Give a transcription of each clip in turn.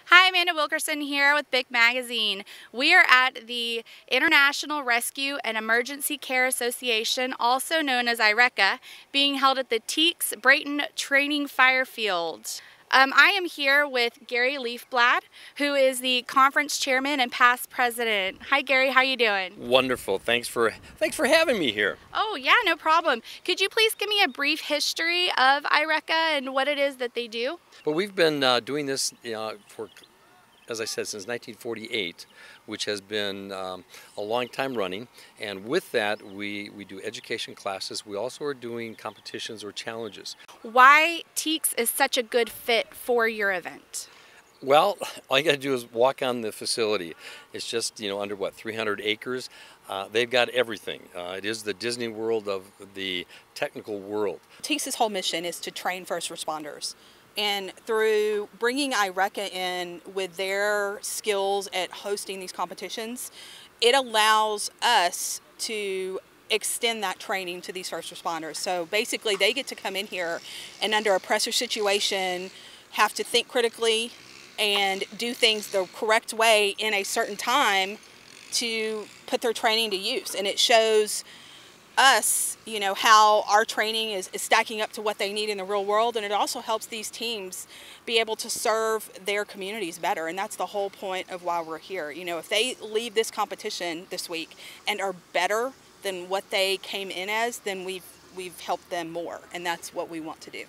Hi, Amanda Wilkerson here with Big Magazine. We are at the International Rescue and Emergency Care Association, also known as IRECA, being held at the TEEX Brayton Training Fire Field. I am here with Gary Leafblad, who is the conference chairman and past president. Hi, Gary. How are you doing? Wonderful. Thanks for having me here. Oh, yeah, no problem. Could you please give me a brief history of IRECA and what it is that they do? But we've been doing this for, as I said, since 1948, which has been a long time running. And with that, we do education classes. We also are doing competitions or challenges. Why TEEX is such a good fit for your event? Well, all you got to do is walk on the facility. It's just, under what, 300 acres. They've got everything. It is the Disney World of the technical world. TEEX's whole mission is to train first responders. And through bringing IRECA in with their skills at hosting these competitions, it allows us to extend that training to these first responders. So basically they get to come in here and under a pressure situation have to think critically and do things the correct way in a certain time to put their training to use. And it shows us, how our training is stacking up to what they need in the real world, and it also helps these teams be able to serve their communities better, and that's the whole point of why we're here. If they leave this competition this week and are better than what they came in as, then we've helped them more, and that's what we want to do.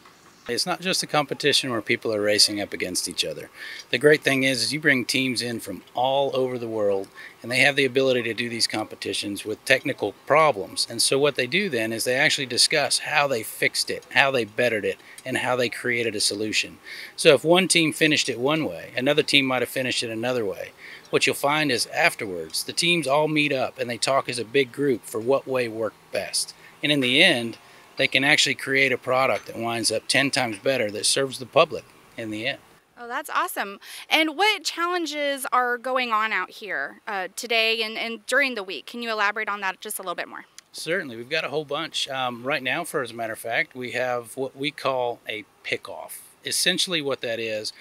It's not just a competition where people are racing up against each other. The great thing is you bring teams in from all over the world, and they have the ability to do these competitions with technical problems. And so what they do then is they actually discuss how they fixed it, how they bettered it, and how they created a solution. So if one team finished it one way, another team might have finished it another way. What you'll find is afterwards, the teams all meet up and they talk as a big group for what way worked best. And in the end, they can actually create a product that winds up 10 times better that serves the public in the end. Oh, that's awesome. And what challenges are going on out here today and during the week? Can you elaborate on that just a little bit more? Certainly. We've got a whole bunch. Right now, as a matter of fact, we have what we call a pick-off. Essentially what that is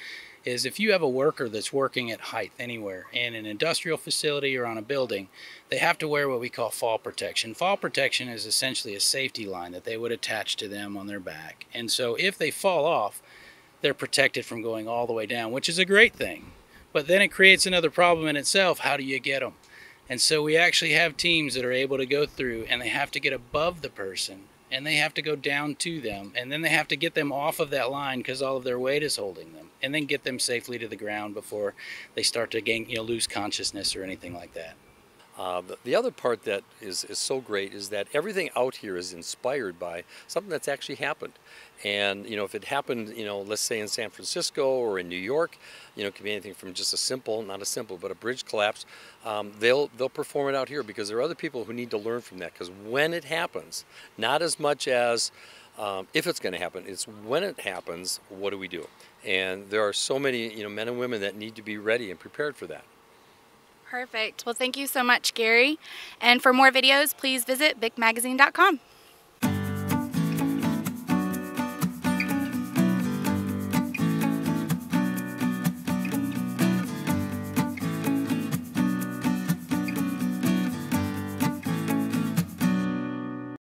if you have a worker that's working at height anywhere in an industrial facility or on a building, they have to wear what we call fall protection. Fall protection is essentially a safety line that they would attach to them on their back. And so if they fall off, they're protected from going all the way down, which is a great thing. But then it creates another problem in itself. How do you get them? And so we actually have teams that are able to go through and they have to get above the person and they have to go down to them, and then they have to get them off of that line because all of their weight is holding them, and then get them safely to the ground before they start to gain, lose consciousness or anything like that. The other part that is so great is that everything out here is inspired by something that's actually happened. And if it happened, let's say in San Francisco or in New York, it could be anything from just not a simple, but a bridge collapse. They'll perform it out here because there are other people who need to learn from that. Because when it happens, not as much as if it's going to happen, it's when it happens, what do we do? And there are so many men and women that need to be ready and prepared for that. Perfect. Well, thank you so much, Gary. And for more videos, please visit bigmagazine.com.